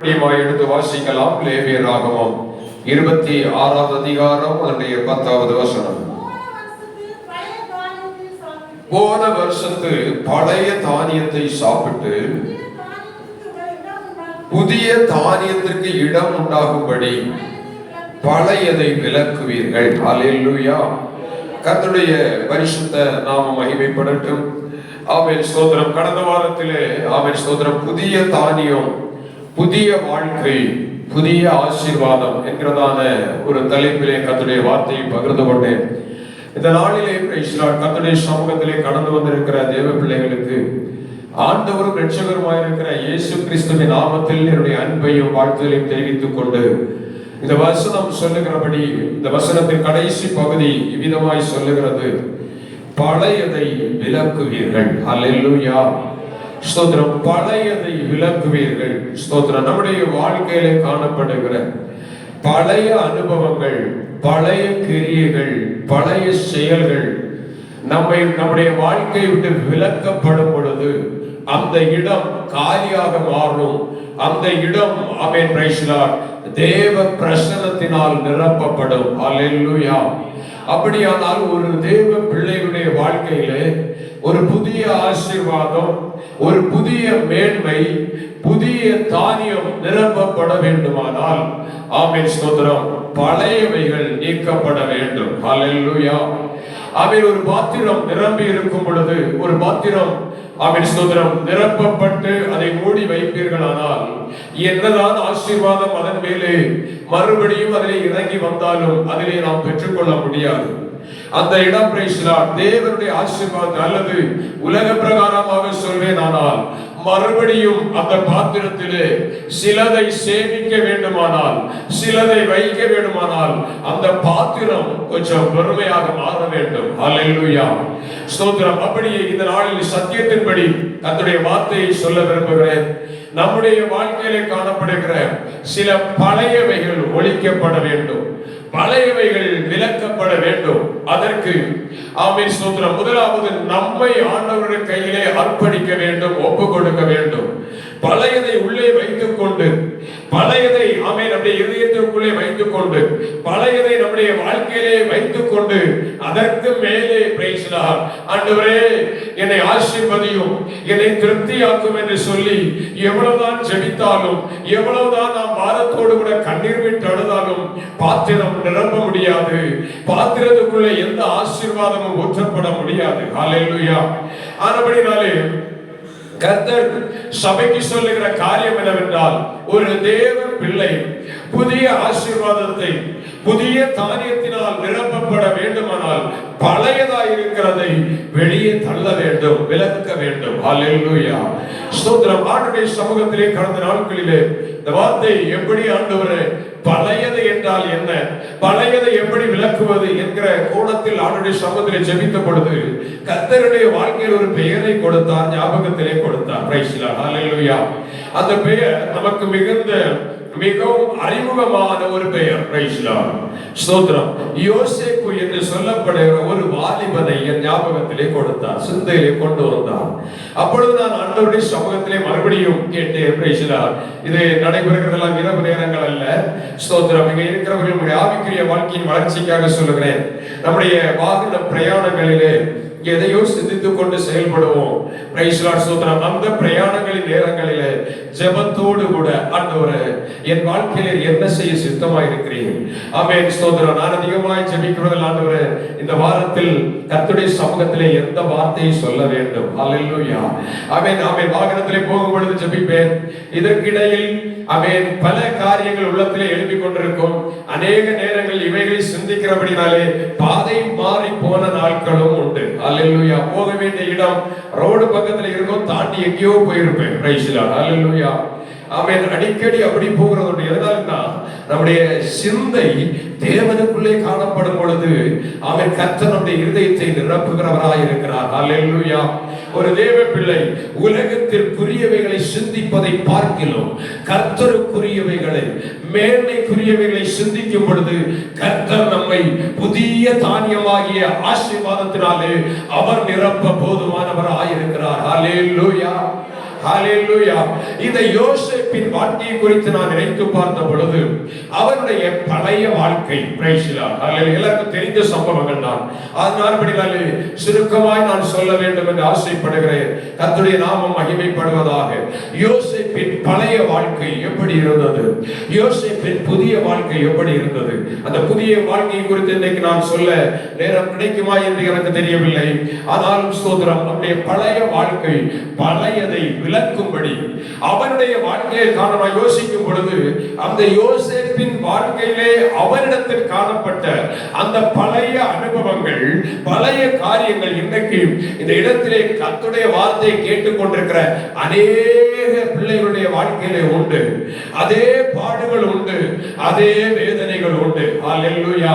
எடுத்து வாசிக்கலாம். லேவியராகமம் 26வது அதிகாரம் அதனுடைய 10வது வசனம். போன வருஷத்து பழைய தானியத்தை சாப்பிட்டு புதிய தானியத்திற்கு இடம் உண்டாகும்படி பழையதை விலக்குவீர்கள். அல்லேலூயா. கர்த்தருடைய பரிசுத்த நாமம் மகிமைப்படட்டும். ஆமென், ஸ்தோத்திரம். கடந்த வாரத்திலே ஆமென், ஸ்தோத்திரம், புதிய தானியம், புதிய வாழ்க்கை, புதிய ஆசீர்வாதம் என்கிறதான ஒரு தலைப்பிலே கர்த்தருடைய வார்த்தையை பகிர்ந்து கொண்டேன். இந்த நாளிலே கர்த்தருடைய சமூகத்திலே கடந்து வந்திருக்கிற தேவ பிள்ளைகளுக்கு ஆண்டவரும் இரட்சகருமாயிருக்கிற இயேசு கிறிஸ்துவின் நாமத்தில் என்னுடைய அன்பையும் வாழ்த்துதலையும் தெரிவித்துக் கொண்டு, இந்த வசனம் சொல்லுகிறபடி, இந்த வசனத்தின் கடைசி பகுதி இவ்விதமாய் சொல்லுகிறது: பழையதை விலக்குவீர்கள். அல்லேலூயா, ஸ்தோத்திரம். பழையதை விலக்குவீர்கள். ஸ்தோத்திரம். நம்முடைய வாழ்க்கையிலே காணப்படுகிற பழைய அனுபவங்கள், பழைய கிரியைகள், பழைய செயல்கள் நம்முடைய வாழ்க்கையை விட்டு விலக்கப்படும் பொழுது அந்த இடம் காலியாக மாறும். அந்த இடம் ஆமென் பிரைஸ் லார்ட், தேவ பிரசன்னத்தினால் நிரப்பப்படும். அல்லேலூயா. அப்படியானால் ஒரு தேவ பிள்ளைகளுடைய வாழ்க்கையிலே ஒரு புதிய ஆசீர்வாதம், ஒரு புதிய மேன்மை, புதிய தானியம் நிரப்பப்பட வேண்டுமானால் ஆமென், ஸ்தோத்திரம், பழையவைகள் நீக்கப்பட வேண்டும். அல்லேலூயா. ஆமென். ஒரு பாத்திரம் நிரம்பி இருக்கும் பொழுது, ஒரு பாத்திரம் ஆமென், ஸ்தோத்திரம், நிரப்பப்பட்டு அதை மூடி வைப்பீர்களானால் என்னதான் ஆசீர்வாதம் அதன் மேலே மறுபடியும் அதிலே இறங்கி வந்தாலும் அதிலே நாம் பெற்றுக்கொள்ள முடியாது. அந்த இடம் பிரைஸ் லார்ட், தேவனுடைய ஆசீர்வாதம். அல்லது உலக பிரகாரமாக சொல்வேன், ஆனால் மறுபடியும் அந்த பாத்திரத்திலே சிலதை சேமிக்க வேண்டுமானால், சிலதை வைக்க வேண்டுமானால் அந்த பாத்திரம் கொஞ்சம் பெருமையாக மாற வேண்டும். அல்லேலூயா, ஸ்தோத்திரம். அப்படியே இந்த நாளில் சத்தியத்தின்படி கர்த்தருடைய வார்த்தையை சொல்ல விரும்புகிறேன். நம்முடைய வாழ்க்கையிலே காணப்படுகிற சில பழையவைகள் ஒழிக்கப்பட வேண்டும், பழையவைகள் விலக்கப்பட வேண்டும். அதற்கு ஆமென், ஸ்தோத்திரம், முதலாவது நம்மை ஆண்டவருடைய கையிலே அர்ப்பணிக்க வேண்டும், ஒப்பு கொடுக்க வேண்டும். பழையதை உள்ளே வைத்துக் கொண்டு, பழையதை ஆமென் நம்முடைய இதயத்திற்குள்ளே வைத்துக் கொண்டு, பழையதை நம்முடைய வாழ்க்கையிலே வைத்துக் கொண்டு, அதற்கு மேலே பிரைஸ் லார்ட், ஆண்டவரே என்னை ஆசீர்வதியும், என்னை திருப்தியாக்கும் என்று சொல்லி எவ்வளவுதான் ஜெபித்தாலும், எவ்வளவுதான் நாம் பாரத்தோடு கூட கண்ணீர் விட்டு அழுதாலும் பாத்திரம் நிரம்ப முடியாது. பாத்திரத்துக்குள்ளே எந்த ஆசீர்வாதமும் ஊற்றப்பட முடியாது. அல்லேலூயா. ஆனபடினாலே கர்த்தர் சபைக்கு சொல்லுகிற காரியம் என்னவென்றால், ஒரு தேவ பிள்ளை புதிய ஆசீர்வாதத்தை, புதிய தானியத்தினால் நிரப்பப்பட வேண்டுமானால் பழையதாய் இருக்கிறதை வெளியே தள்ள வேண்டும், விலக்க வேண்டும். அல்லேலூயா, ஸ்தோத்திரம். ஆண்டவருடைய சமூகத்திலே கடந்த நாட்களிலே இந்த வார்த்தை எப்படி ஆண்டவரே, பழையது என்றால் என்ன, பழையதை எப்படி விலக்குவது என்கிற கோணத்தில் ஆண்டவருடைய சமூகத்திலே ஜெபித்த பொழுது கர்த்தருடைய வாழ்க்கையில் ஒரு பெயரை கொடுத்தார், ஞாபகத்திலே கொடுத்தார். Praise the lord. அல்லேலூயா. அந்த பெயர் நமக்கு மிகவும் அறிமுகமான ஒரு பெயர். Praise the lord. ஸ்தோத்திரம். யோசேப்பு என்று சொல்லப்படுகிற ஒரு வாலிபனை என் ஞாபகத்திலே கொடுத்தார், சிந்தையிலே கொண்டு வந்தார். அப்பொழுது நான் ஆண்டவருடைய சமூகத்திலே மறுபடியும் கேட்டேன். Price the Lord. இது நடைபெறுகிறதெல்லாம் இரவு நேரங்கள் அல்ல. ஸ்தோத்திரம். இங்க இருக்கிறவர்களுடைய ஆவிக்குரிய வாழ்க்கையின் வளர்ச்சிக்காக சொல்லுகிறேன். நம்முடைய வாகன பிரயாணங்களிலே எதையோ சிந்தித்துக் கொண்டு செயல்படுவோம். Price the lord. ஸ்தோத்திரம். அந்த பிரயாணங்களின் நேரங்களிலே ஜெபத்தோடு கூட, ஆண்டவரே என் வாழ்க்கையிலே என்ன செய்ய சித்தமாய் இருக்கிறீர்கள்? ஆமென், ஸ்தோத்திரம். நான் அதிகமாய் ஜெபிக்கிறதில் ஆண்டவரே இந்த வாரத்தில் கர்த்தருடைய சமூகத்திலே எந்த வார்த்தையை சொல்ல வேண்டும்? அல்லேலூயா. ஆமென், ஆமென். வாகனத்திலே போகும் பொழுது ஜெபிப்பேன். இதற்கிடையில் ஆமென் பல காரியங்கள் உள்ளத்திலே எழுப்பிக் கொண்டிருக்கும். அநேக நேரங்கள் இவைகளை சிந்திக்கிறபடினாலே பாதை மாறி போன நாட்களும் உண்டு. அல்லேலூயா. போக வேண்டிய இடம் ரோடு பக்கத்துல இருக்கும், தாண்டி எங்கேயோ போயிருப்பேன். Praise the lord. அல்லேலூயா. ஆமென். அடிக்கடி அப்படி போகிறது எதனால்னா, நம்முடைய சிந்தை தேவனுக்குள்ளே காணப்படும் பொழுது ஆமென் கர்த்தர் நம்முடைய இருதயத்தை நிரப்புகிறவராய் இருக்கிறார். அல்லேலூயா. ஒரு தேவ பிள்ளை உலகத்திற்குரியவைகளை சிந்திப்பதை பார்க்கிறோம், கர்த்தருக்குரியவைகளை, மேன்மைக்குரியவைகளை சிந்திக்கும் பொழுது கர்த்தர் நம்மை புதிய தானியமாகிய ஆசீர்வாதத்தினாலே அவர் நிரப்ப போதுமானவராய் இருக்கிறார். அல்லேலூயா. ஹalleluya. இந்த யோசேப்பின் வாழ்க்கையை குறித்து நான் நினைத்து பார்த்த பொழுது அவருடைய பழைய வாழ்க்கை, பிரைஸ் தி லார்ட், ஹalleluya, எல்லாருக்கும் தெரிந்த சம்பவங்கள் தான். அதனால்படினாலே சுருக்கமாய் நான் சொல்ல வேண்டும் என்று ஆசைப்படுகிறேன். கர்த்தருடைய நாமம் மகிமைப்படுவதாக. யோசேப்பின் பழைய வாழ்க்கை எப்படி இருந்தது, யோசேப்பின் புதிய வாழ்க்கை எப்படி இருந்தது, அந்த புதிய வாழ்க்கையை குறித்து இன்னைக்கு நான் சொல்ல நேரம் கிடைக்குமா என்று எனக்கு தெரியவில்லை. ஆனாலும் ஸ்தோத்திரம், நம்முடைய பழைய வாழ்க்கை பழையதை விளக்கும்படி அவனுடைய வாழ்க்கையை காண யோசிக்கும் பொழுது அந்த யோசேப்பின் வாழ்க்கையிலே அவனிடத்தில் காணப்பட்ட அந்த பழைய அனுபவங்கள், பழைய காரியங்கள் இன்றைக்கு இந்த இடத்திலே கர்த்தருடைய வார்த்தையை கேட்டுக்கொண்டிருக்கிற அநேக பிள்ளைகளுடைய வாழ்க்கையிலே உண்டு. அதே பாடுகள் உண்டு, அதே வேதனைகள் உண்டு. ஹalleluya.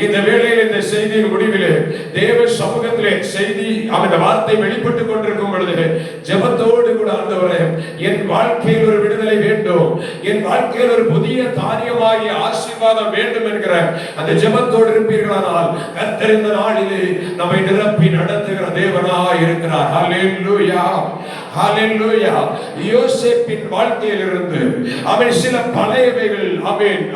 இந்த வேளையில் இந்த செய்தியின் முடிவிலே தேவ சமூகத்திலே செய்தி அந்த வார்த்தை வெளிப்பட்டுக் கொண்டிருக்கும் பொழுது ஜெபத்தோடு கூட, ஆண்டவரே, என் வாழ்க்கையில் ஒரு விடுதலை வேண்டும், என் வாழ்க்கையில் ஒரு புதிய காரியமாகிய ஆசீர்வாதம் வேண்டும் என்கிற அந்த ஜெபத்தோடு இருப்பீர்களானால் கர்த்தர் இந்த நாளிலே நம்மை நிரப்பி நடத்துகிற தேவனாய் இருக்கிறார். ஹalleluya, ஹalleluya. யோசேப்பின் வாழ்க்கையிலிருந்து அவன் சில பழையவைகள்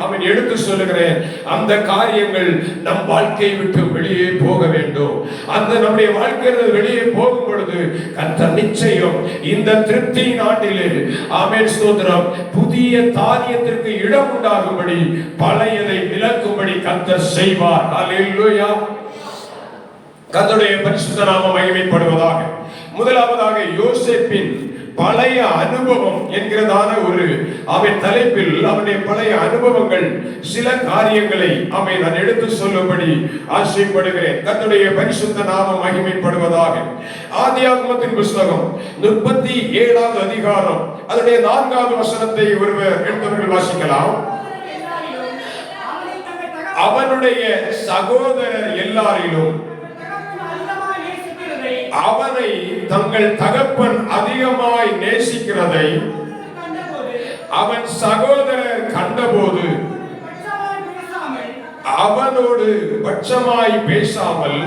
அவன் எடுத்து சொல்லுகிறேன். அந்த காரியங்கள் நம் வாழ்க்கையை விட்டு வெளியே போக வேண்டும். அந்த நம்முடைய வாழ்க்கையிலிருந்து வெளியே போகும் பொழுது கர்த்தர் நிச்சயம் இந்த திருப்தியின் ஆண்டிலே, ஆமென் ஸ்தோத்திரம், புதிய காரியத்திற்கு இடம் உண்டாகும்படி பழையதை விலக்கும்படி கர்த்தர் செய்வார். ஹalleluya. கர்த்தருடைய பரிசுத்த நாமம் மகிமைப்படுவதாக. முதலாவதாக யோசேப்பின் பழைய அனுபவம் என்கிறதான ஒரு அவன் தலைப்பில் அவனுடைய பழைய அனுபவங்கள் சில காரியங்களை நான் எடுத்து சொல்லும்படி ஆசைப்படுகிறேன். கர்த்தருடைய பரிசுத்த நாமம் மகிமைப்படுவதாக. ஆதியாகமத்தின் புத்தகம் 37வது அதிகாரம் அதனுடைய 4வது வசனத்தை ஒருவர் எடுத்தவர்கள் வாசிக்கலாம். அவனுடைய சகோதரர் எல்லாரிலும் அவனை தங்கள் தகப்பன் அதிகமாய் நேசிக்கிறதை அவன் சகோதரர் கண்டபோது அவனோடு பட்சமாய் பேசாமல்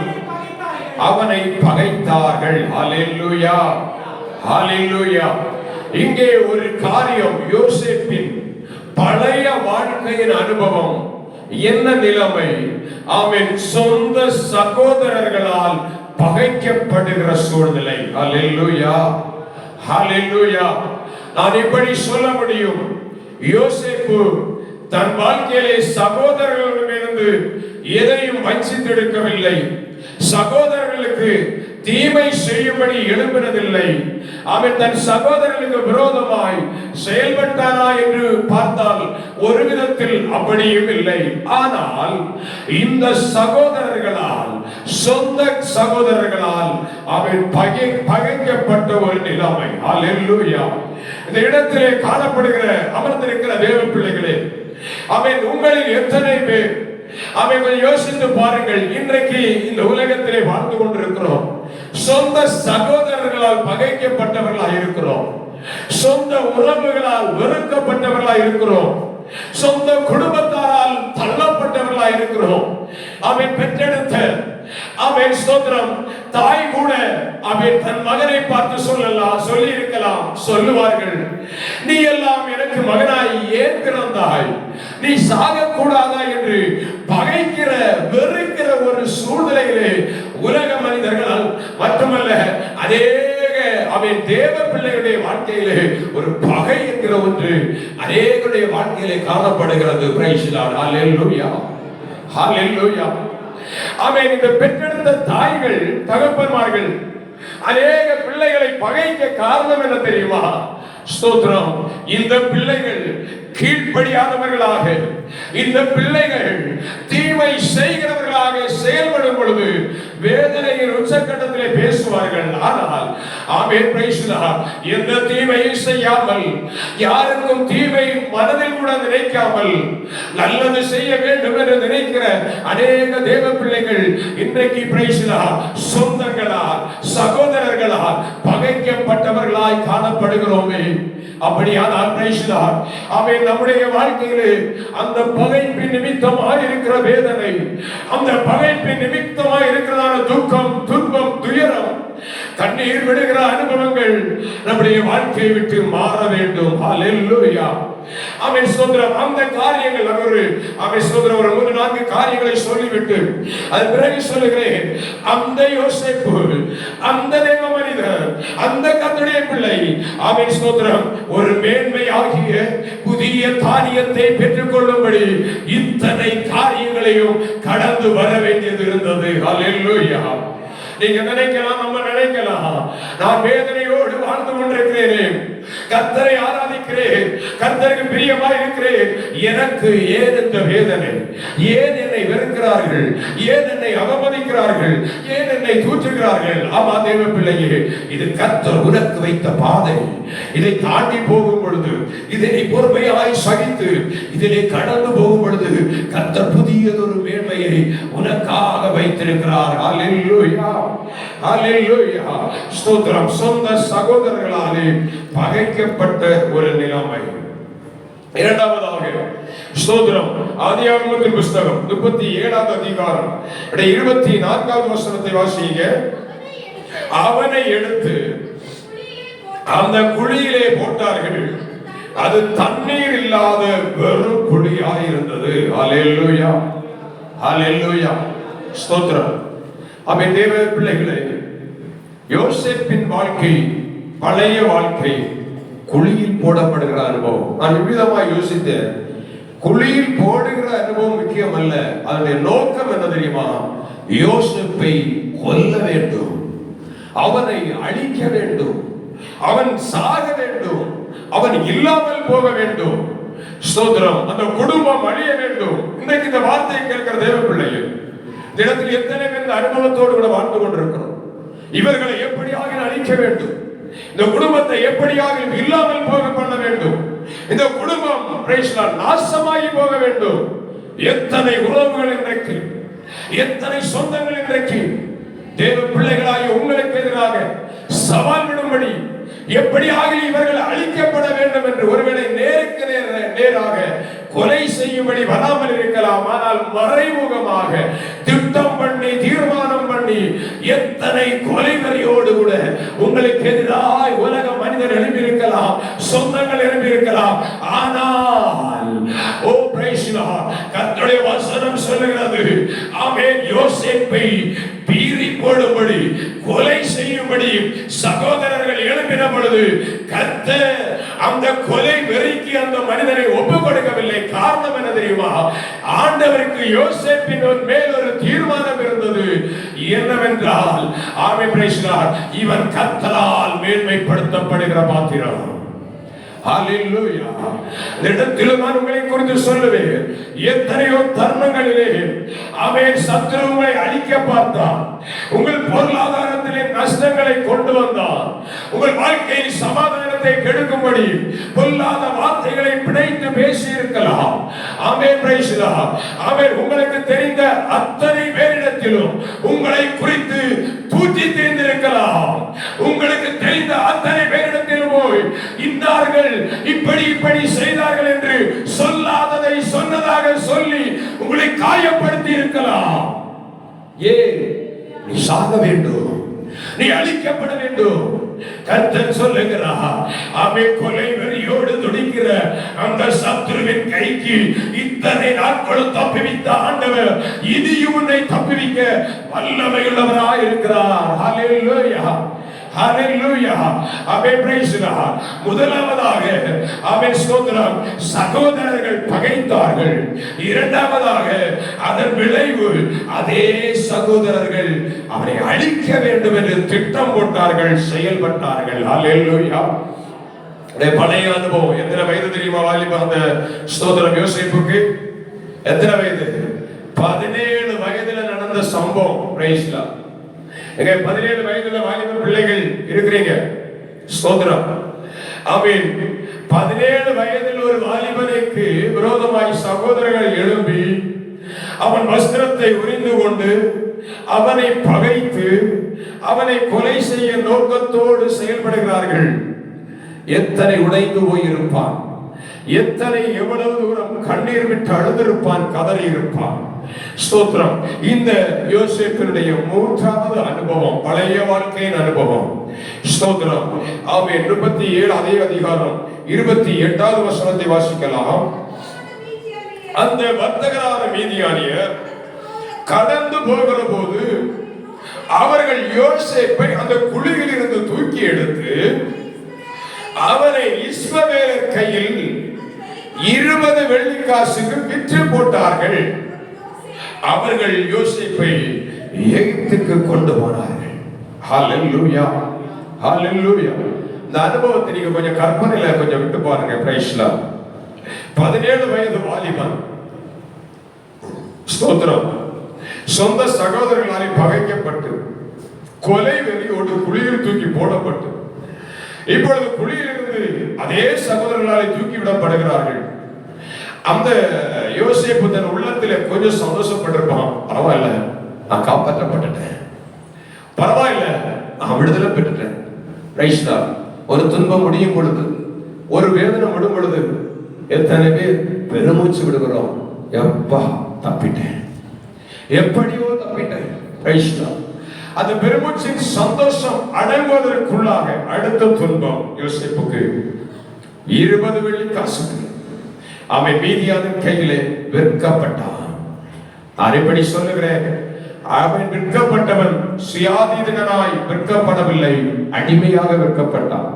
அவனை பகைத்தார்கள். ஹalleluya, ஹalleluya. இங்கே ஒரு காரியம், யோசேப்பின் பழைய வாழ்க்கையின் அனுபவம் என்ன நிலைமை, அவன் சொந்த சகோதரர்களால் பகைக்கப்படுகிற சூழ்நிலை. ஹalleluya, ஹalleluya. நான் இப்படி சொல்ல முடியும், யோசேப்பு தன் வாழ்க்கையிலே சகோதரர்களிடமிருந்து எதையும் வஞ்சித்தெடுக்கவில்லை, சகோதரர்களுக்கு தீமை செய்யும்படி எழும்பினதில்லை. அவன் தன் சகோதரர்களுக்கு விரோதமாய் செயல்பட்டானா என்று பார்த்தால் ஒரு விதத்தில் அப்படியும் இல்லை. ஆனால் இந்த சகோதரர்களால், சொந்த சகோதரர்களால் அவன் பகைக்கப்பட்ட ஒரு நிலைமை. ஹalleluya. இந்த இடத்திலே காணப்படுகிற அமர்ந்திருக்கிற தேவ பிள்ளைகளே, அவன் உங்களில் எத்தனை பேர் யோசித்து பாருங்கள். இன்றைக்கு இந்த உலகத்திலே வாழ்ந்து கொண்டிருக்கிறோம், சொந்த சகோதரர்களால் பகைக்கப்பட்டவர்களாய் இருக்கிறோம், சொந்த உறவுகளால் வெறுக்கப்பட்டவர்களாய் இருக்கிறோம், சொந்த குடும்பத்தாரால் தள்ளப்பட்டவர்களாய் இருக்கிறோம். அவன் பெற்றெடுத்த ஸ்தோத்திரம் தாய் கூட தன் மகனை பார்த்து சொல்லி இருக்கலாம், சொல்லுவார்கள், நீ எல்லாம் எனக்கு மகனாய் ஏன் பிறந்தாய், நீ சாகக்கூடாதா என்று பகைக்கிற வெறுக்கிற ஒரு சூழ்நிலையிலே உலக மனிதர்களால் மட்டுமல்ல அவன் தேவ பிள்ளைகளுடைய வாழ்க்கையிலே ஒரு பகை என்கிற ஒன்று அநேகருடைய வாழ்க்கையிலே காணப்படுகிறது. பிரைஸ் தி லார்ட், ஹalleluya, ஹalleluya. அவன் இந்த பெற்றெடுத்த தாய்கள், தகப்பன்மார்கள் அநேக பிள்ளைகளை பகைக்க காரணம் என்ன தெரியுமா? ஸ்தோத்திரம், இந்த பிள்ளைகள் கீழ்ப்படியாதவர்களாக, இந்த பிள்ளைகள் தீமை செய்கிறவர்களாக செயல்படும் பொழுது வேதனையின் உச்சக்கட்டத்திலே பேசுவார்கள். ஆனால் எந்த தீமையும் செய்யாமல், யாருக்கும் தீமை மனதில் கூட நினைக்காமல் நல்லது செய்ய வேண்டும் என்று நினைக்கிற அநேக தேவ பிள்ளைகள் இன்றைக்கு சொந்தங்களால், சகோதரர்களால் பகைக்கப்பட்டவர்களாய் காணப்படுகிறோமே. அப்படியானால் அவன் நம்முடைய வாழ்க்கையிலே அந்த பகைப்பின் நிமித்தமாக இருக்கிற வேதனை, அந்த பகைப்பின் நிமித்தமாக இருக்கிறதான துக்கம், துன்பம், துயரம், கண்ணீர் விடுகிற அனுபவங்கள் நம்முடைய வாழ்க்கையை விட்டு மாற வேண்டும். ஹல்லேலூயா. ஆமென். ஸ்தோத்திரம். அந்த காரியங்கள் ஆமென். ஸ்தோத்திரம். ஒரு 3-4 காரியங்களை சொல்லிவிட்டு அது பிறகு சொல்லுகிறேன். அந்த யோசேப்பு, அந்த தேவ மனிதர், அந்த கர்த்தருடைய பிள்ளை, ஆமென். ஸ்தோத்திரம். ஒரு மேன்மை ஆகிய புதிய காரியத்தை பெற்றுக் கொள்ளும்படி இத்தனை காரியங்களையும் கடந்து வர வேண்டியது இருந்தது. ஹல்லேலூயா. நீங்க நினைக்கலாம், நம்ம நினைக்கலாம், நான் வேதனையோடு வாழ்ந்து கொண்டிருக்கிறேன், கர்த்தரை ஆராதிக்கிறேன், கர்த்தருக்கு பிரியமாய் இருக்கிறேன், எனக்கு ஏன் இந்த வேதனை? ஏன் என்னை வெறுக்கிறார்கள்? ஏன் என்னை அவமதிக்கிறார்கள்? ஏன் என்னை தூற்றுகிறார்கள்? ஆமா தேவ பிள்ளையே, இது கர்த்தர் உனக்கு வைத்த பாதை. இதை தாண்டி போகும் பொழுது, இதை பொறுமையாய் சகித்து இதிலே கடந்து போகும் பொழுது கர்த்தர் புதியதொரு மேன்மையை உனக்காக வைத்திருக்கிறார். ஹல்லேலூயா. ஹல்லேலூயா. ஸ்தோத்திரம். சொந்த சகோதரர்களாலே பகைக்கப்பட்ட ஒரு நிலைமை. இரண்டாவதாக ஸ்தோத்திரம். ஆதியாகமத்தின் புத்தகம் 37வது அதிகாரம் 24வது வசனத்தை வாசிங்க. அவனை எடுத்து அந்த குழியிலே போட்டார்கள், அது தண்ணீர் இல்லாத வெறும் குழியாய் இருந்தது. ஹல்லேலூயா. ஹல்லேலூயா. ஸ்தோத்திரம். ஆமென். தேவ பிள்ளைகளே, யோசேப்பின் வாழ்க்கை, பழைய வாழ்க்கை, குழியில் போடப்படுகிற அனுபவம். நான் விவிதமாக யோசித்தேன். குழியில் போடுகிற அனுபவம் முக்கியம் அல்ல, அதனுடைய நோக்கம் என்ன தெரியுமா? யோசேப்பை கொல்ல வேண்டும், அவனை அழிக்க வேண்டும், அவன் சாக வேண்டும், அவன் இல்லாமல் போக வேண்டும். ஸ்தோத்திரம். அந்த குடும்பம் அழிய வேண்டும். இன்றைக்கு இந்த வார்த்தையை கேட்கிற தேவ பிள்ளைகள் தினத்தில் எத்தனை பேர் இந்த அனுபவத்தோடு கூட வாழ்ந்து கொண்டிருக்கிறோம். இவர்களை எப்படியாக அழிக்க வேண்டும், இந்த குடும்பத்தை எப்படியாக இல்லாமல் போக பண்ண வேண்டும், இந்த குடும்பம் நாசமாகி போக வேண்டும். எத்தனை உறவுகள் இன்றைக்கு, எத்தனை சொந்தங்கள் இன்றைக்கு தேவ பிள்ளைகளாகி உங்களுக்கு எதிராக சவால் விடும்படி எப்படியாக இவர்கள் அழிக்கப்பட வேண்டும் என்று ஒருவேளை நேருக்கு நேராக கொலை செய்யும்படி வராமல் இருக்கலாம். ஆனால் மறைமுகமாக திட்டம் பண்ணி தீர்மானம் பண்ணி எத்தனை கொலைவரியோடு கூட உங்களுக்கு எதிராக உலக மனிதர் எழுப்பியிருக்கலாம், சொந்தங்கள் எழுப்பியிருக்கலாம். ஆனால் ஓ பிரைஸ் லார்ட், கர்த்தருடைய வசனம் சொல்லுகிறது, ஆமென், யோசேப்பை பீறி போடும்படி கொலை செய்யும்படி சகோதரர்கள் எழுப்பின பொழுது கர்த்தர் அந்த கொலை வெறிக்கு அந்த மனிதனை ஒப்பு கொடுக்கவில்லை. காரணம் என்ன தெரியுமா? ஆண்டவருக்கு யோசேப்பின் மேல் ஒரு தீர்மானம் இருந்தது. என்னவென்றால், ஆமென் பிரைஸ் லார்ட், இவன் கர்த்தரால் மேன்மைப்படுத்தப்படுகிற பாத்திரம். ஹல்லேலூயா. இடத்திலும் நான் உங்களை குறித்து சொல்லுவேன். எத்தனையோ தருணங்களிலே அவன் சத்துரு உங்களை அழிக்க பார்த்தான், உங்கள் பொருளாதாரத்திலே நஷ்டங்களை கொண்டு வந்தான், உங்கள் வாழ்க்கையில் சமாதானத்தை கெடுக்கும்படி பொல்லாத வார்த்தைகளை பிணைத்து பேசி இருக்கலாம். ஆமென் பிரைஸ் லார்ட். ஆமென். உங்களுக்கு தெரிந்த அத்தனை பேரிடத்திலும் உங்களை குறித்து தூற்றி தெரிந்திருக்கலாம். உங்களுக்கு தெரிந்த அத்தனை பேரிடத்திலும் போய் இன்னார்கள் இப்படி செய்தார்கள் என்று சொல்லாததை சொன்னதாக சொல்லி உங்களை காயப்படுத்தி இருக்கலாம். ஏன் நீ சாக வேண்டும், நீ அழிக்கப்பட வேண்டும்? கர்த்தர் சொல்லுகிறார், ஆமென், கொலை வெறியோடு துடிக்கிற அந்த சத்துருவின் கைக்கு இத்தனை நாட்களும் தப்புவித்த ஆண்டவர் இனியும் உன்னை தப்புவிக்க வல்லமையுள்ளவராய் இருக்கிறார். ஹல்லேலூயா. ஹல்லேலூயா. ஆமென் பிரைஸ் லார்ட். முதலாவதாக ஆமென் ஸ்தோத்திரம், சகோதரர்கள் பகைத்தார்கள். இரண்டாவதாக அதன் விளைவு அதே சகோதரர்கள் அவரை அழிக்க வேண்டும் என்று திட்டம் போட்டார்கள், செயல்பட்டார்கள். ஹல்லேலூயா. பழைய அனுபவம். எத்தனை வயது தெரியுமா வாலிப அந்த ஸ்தோத்திரம் யோசேப்புக்கு? எத்தனை வயது? 17 வயதுல நடந்த சம்பவம். Price Lord. 17 வயதுல வாலிப பிள்ளைகள் இருக்கிறீங்க. ஸ்தோத்திரம். ஆமென். 17 வயதில் ஒரு வாலிபனுக்கு விரோதமாய் சகோதரர்கள் எழும்பி அவன் வஸ்திரத்தை உரிந்து கொண்டு அவனை பகைத்து அவனை கொலை செய்ய நோக்கத்தோடு செயல்படுகிறார்கள். எத்தனை உடைந்து போயிருப்பான், எத்தனை எவ்வளவு தூரம் கண்ணீர் விட்டு அழுதிருப்பான், கதறி இருப்பான். ஸ்தோத்திரம். இந்த யோசேப்பினுடைய மூன்றாவது அனுபவம், பழைய வாழ்க்கையின் அனுபவம். ஸ்தோத்திரம். ஆமென். 37 அதே அதிகாரம் 28வது வசனத்தை வாசிக்கலாம். அந்த வர்த்தகரான மீதியானியர் கடந்து போகிற போது அவர்கள் யோசேப்பை அந்த குழியில் இருந்து தூக்கி எடுத்து அவனை இஸ்மவேலர் கையில் 20 வெள்ளிக்காசுக்கு விற்று போட்டார்கள். அவர்கள் யோசேப்பை எகிப்துக்கு கொண்டு போனார்கள். ஹல்லேலூயா, ஹல்லேலூயா. இந்த அனுபவத்தை நீங்க கொஞ்சம் கற்பனையில கொஞ்சம் விட்டு பாருங்க. Price Lord. 17 வயது வாலிபன். ஸ்தோத்திரம். சொந்த சகோதரர்களாலே பகைக்கப்பட்டு கொலை வெறியோடு குழியில் தூக்கி போடப்பட்டு இப்பொழுது குழியிலிருந்து அதே சகோதரர்களாலே தூக்கி விடப்படுகிறார்கள். அந்த யோசேப்பு தன் உள்ளத்திலே கொஞ்சம் சந்தோஷப்பட்டிருப்பான். பரவாயில்ல, நான் காப்பாற்றப்பட்டுட்டேன், பரவாயில்ல, நான் விடுதலை பெற்றுட்டேன். ரைஸ்டா. ஒரு துன்பம் முடியும் பொழுது, ஒரு வேதனை விடும் பொழுது எத்தனை பேர் பெருமூச்சு விடுகிறோம். எப்பா தப்பிட்டேன், எப்படியோ தப்பிட்டேன். ரைஸ்டா. அந்த பெருமூச்சின் சந்தோஷம் அடைவதற்குள்ளாக அடுத்த துன்பம் யோசேப்புக்கு 20 வெள்ளிக்காசுக்கு அவன் மீதியானின் கையிலே விற்கப்பட்டான். நான் இப்படி சொல்லுகிறேன், அவன் விற்கப்பட்டவன் சுயாதீனனாய் விற்கப்படவில்லை, அடிமையாக விற்கப்பட்டான்.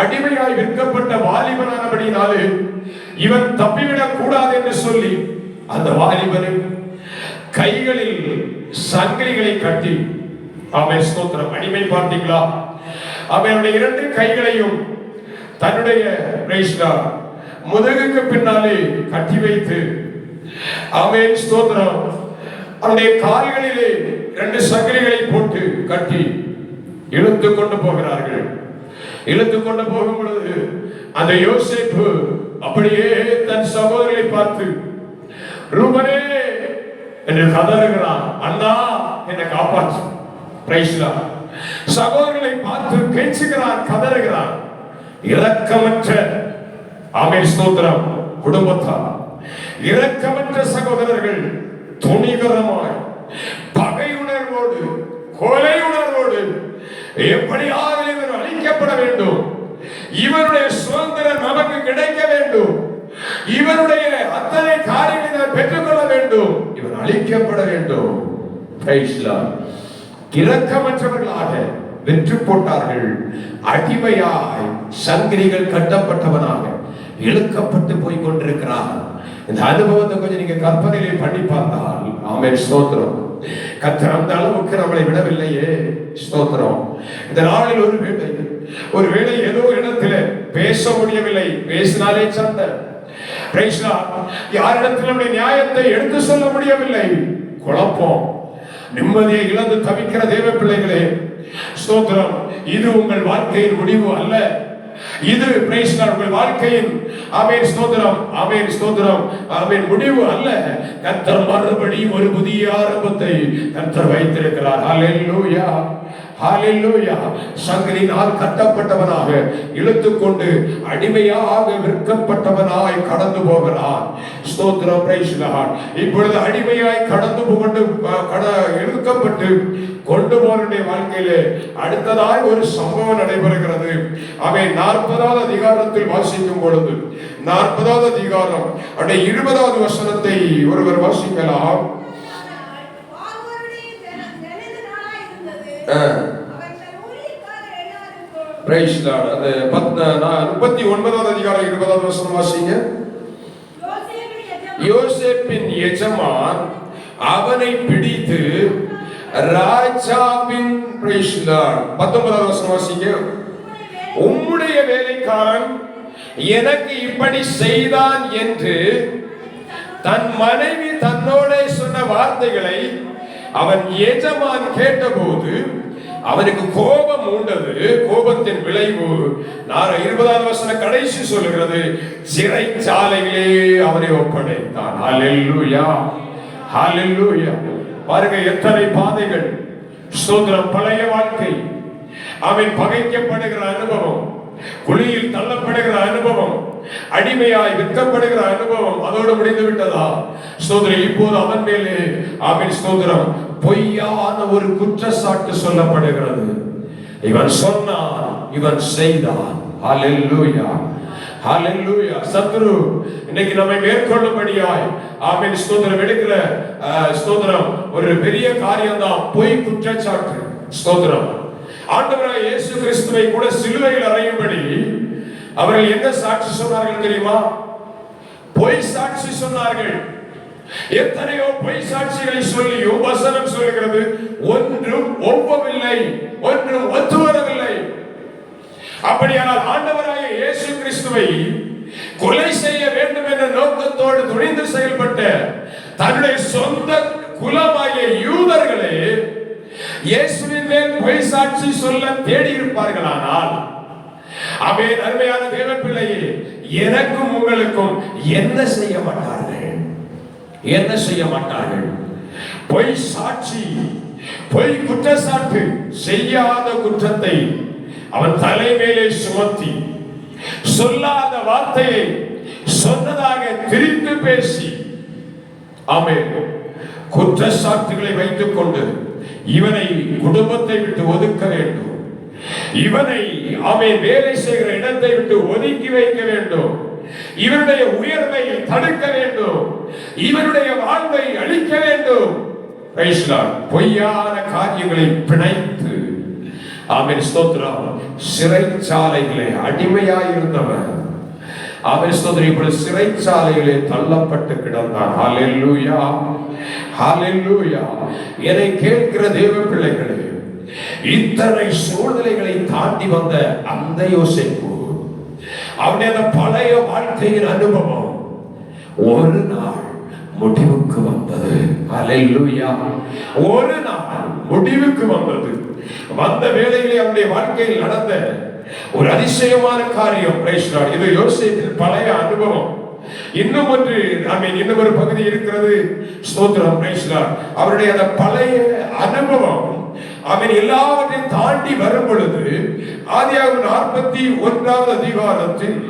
அடிமையாய் விற்கப்பட்ட வாலிபனானபடினாலே இவன் தப்பிவிடக் கூடாது என்று சொல்லி அந்த வாலிபனின் கைகளில் சங்கிலிகளை கட்டி, அவன் ஸ்தோத்திரம், அடிமை பார்த்தீங்களா, அவனுடைய 2 கைகளையும் தன்னுடைய முதுகுக்கு பின்னாலே கட்டி வைத்து, அவன் ஸ்தோத்திரம், அவனுடைய கால்களிலே 2 சங்கிலிகளை போட்டு கட்டி இழுத்து கொண்டு போகிறார்கள். இழுத்து கொண்டு போகும் பொழுது அந்த யோசேப்பு அப்படியே தன் சகோதரரை பார்த்து ரூபனே என்று கதறுகிறான். அண்ணா, என்னை காப்பாற்று. Praise Lord. சகோதரர்களை பார்த்து கெஞ்சுகிறான், கதறுகிறான். இரக்கமற்ற ஆமென் ஸ்தோத்திரம் குடும்பத்தார், இரக்கமற்ற சகோதரர்கள் துணிகரமாய் பகை உணர்வோடு, கொலை உணர்வோடு எப்படியாக இவன் அழிக்கப்பட வேண்டும், இவனுடைய சுதந்திரம் நமக்கு கிடைக்க வேண்டும், இவனுடைய அத்தனை காரியங்களை நாம் பெற்றுக்கொள்ள வேண்டும், இவன் அழிக்கப்பட வேண்டும். Price Lord. இரக்கமற்றவர்களாக வெற்றி போட்டார்கள். அடிமையாய் சங்கிலிகள் கட்டப்பட்டவனாக இழுக்கப்பட்டு போய் கொண்டிருக்கிறார். இந்த அனுபவத்தை கொஞ்சம் நீங்க கற்பனையிலே பண்ணி பார்த்தால், ஆமென் ஸ்தோத்திரம், கர்த்தர் அந்த அளவுக்கு நம்மளை விடவில்லையே. ஸ்தோத்திரம். இந்த நாளில் ஒருவேளை ஏதோ இடத்துல பேச முடியவில்லை, பேசினாலே சண்டை. Praise Lord. யாரிடத்தில் நம்முடைய நியாயத்தை எடுத்து சொல்ல முடியவில்லை, குழப்பம், நிம்மதியை இழந்து தவிக்கிற தேவ பிள்ளைகளே, ஸ்தோத்திரம், இது உங்கள் வாழ்க்கையின் முடிவு அல்ல. இது பிரைஸ் லார்ட் உங்கள் வாழ்க்கையின் ஆமென் ஸ்தோத்திரம், ஆமென் ஸ்தோத்திரம், ஆமென் முடிவு அல்ல. கர்த்தர் மறுபடியும் ஒரு புதிய ஆரம்பத்தை கர்த்தர் வைத்திருக்கிறார். ஹல்லேலூயா, ஹல்லேலூயா. சங்கிலினால் கட்டப்பட்டவனாக இழுத்துக்கொண்டு அடிமையாக விற்கப்பட்டவனாய் கடந்து போகிறான். ஸ்தோத்திரம், பிரைஸ் லார்ட். இப்பொழுது அடிமையாய் கடந்து கொண்டு இழுக்கப்பட்டு கொண்டு போனுடைய வாழ்க்கையிலே அடுத்ததாய் ஒரு சம்பவம் நடைபெறுகிறது. அவன் 40வது அதிகாரத்தில் வாசிக்கும் பொழுது, 40வது அதிகாரம் 20வது வசனத்தை ஒருவர் வாசிக்கலாம். Praise Lord. அது 39வது அதிகாரம் 20வது வசனம் வாசிங்க. யோசேப்பின் எஜமான் அவனை பிடித்து ராஜாவின், பிரைஸ் லார்ட், 19வது வசனம் வாசிங்க. உம்முடைய வேலைக்காரன் எனக்கு இப்படி செய்தான் என்று தன் மனைவி தன்னோட சொன்ன வார்த்தைகளை அவன் எஜமான் கேட்டபோது அவனுக்கு கோபம் உண்டது. கோபத்தின் விளைவு 20வது வசனம் கடைசி சொல்லுகிறது, சிறைச்சாலையிலே அவனை ஒப்படைத்தான். ஹல்லேலூயா, ஹல்லேலூயா. பாருங்க எத்தனை பாதைகள். ஸ்தோத்திரம். பழைய வாழ்க்கை, அவன் பகைக்கப்படுகிற அனுபவம், குழியில் தள்ளப்படுகிற அனுபவம், அடிமையாய் விற்கப்படுகிற அனுபவம் அதோடு முடிந்து விட்டதா? ஸ்தோத்திரம். இப்போது அவன் மேலே ஆமென் ஸ்தோத்திரம் பொய்யான ஒரு குற்றச்சாட்டு சொல்லப்படுகிறது. இவன் சொன்னான், இவன் செய்தான். ஹல்லேலூயா, ஹல்லேலூயா. சத்துரு இன்னைக்கு நம்மை மேற்கொள்ளும்படியாய் ஆமென் ஸ்தோத்திரம் எடுக்கிற ஸ்தோத்திரம் ஒரு பெரிய காரியம் தான் பொய் குற்றச்சாட்டு. ஸ்தோத்திரம். ஆண்டவராகிய இயேசு கிறிஸ்துவை கூட சிலுவையில் அறையும்படி அவர்கள் என்ன சாட்சி சொன்னார்கள் தெரியுமா? பொய் சாட்சி சொன்னார்கள். எத்தனையோ பொய் சாட்சிகளை சொல்லியும் வசனம் சொல்கிறது ஒன்றும் ஒவ்வவில்லை, ஒன்றும் ஒத்துவரவில்லை. அப்படியானால் ஆண்டவராகிய இயேசு கிறிஸ்துவை கொலை செய்ய வேண்டும் என்ற நோக்கத்தோடு துணிந்து செயல்பட்ட தன்னுடைய சொந்த குலமாகிய யூதர்களே இயேசுவின் மேல் பொய் சாட்சி சொல்ல தேடி இருப்பார்களானால், ஆமென் அருமையான தேவ பிள்ளையே, எனக்கும் உங்களுக்கும் என்ன செய்ய மாட்டார்கள்? என்ன செய்ய மாட்டார்கள்? பொய் சாட்சி, பொய் குற்றச்சாட்டு, செய்யாத குற்றத்தை அவன் தலை மேலே சுமத்தி சொல்லாத வார்த்தையை சொன்னதாக திரித்து பேசி ஆமென் குற்றச்சாட்டுகளை வைத்துக் கொண்டு இவனை குடும்பத்தை விட்டு ஒதுக்க வேண்டும், இவனை ஆமென் வேலை செய்கிற இடத்தை விட்டு ஒதுக்கி வைக்க வேண்டும், இவனுடைய உயர்வை தடுக்க வேண்டும், இவனுடைய வாழ்வை அழிக்க வேண்டும். பொய்யான காரியங்களை பிணைத்து ஆமென் ஸ்தோத்திரம் சிறைச்சாலைகளே அடிமையாயிருந்தவன் ஆமென் ஸ்தோத்திரம் இப்பொழுது சிறைச்சாலைகளே தள்ளப்பட்டு கிடந்தான். ஹல்லேலூயா, ஹல்லேலூயா. என்னை கேட்கிற தேவ பிள்ளைகளே, இத்தனை சூழ்நிலைகளை தாண்டி வந்த அந்த யோசேப்பு, அவனுடைய பழைய வாழ்க்கையின் அனுபவம் ஒரு நாள் முடிவுக்கு வந்தது. ஹல்லேலூயா. ஒரு நாள் முடிவுக்கு வந்தது. வந்த வேளையிலே அவனுடைய வாழ்க்கையில் நடந்த ஒரு அதிசயமான காரியம். இது யோசேப்பின் பழைய அனுபவம். இன்னும் ஒன்று இன்னும் ஒரு பகுதி இருக்கிறது. ஸ்தோத்திரம். அவருடைய அந்த பழைய அனுபவம் அவன் எல்லாவற்றையும் தாண்டி வரும் பொழுது ஆதியாகமம் 41வது அதிகாரத்தின்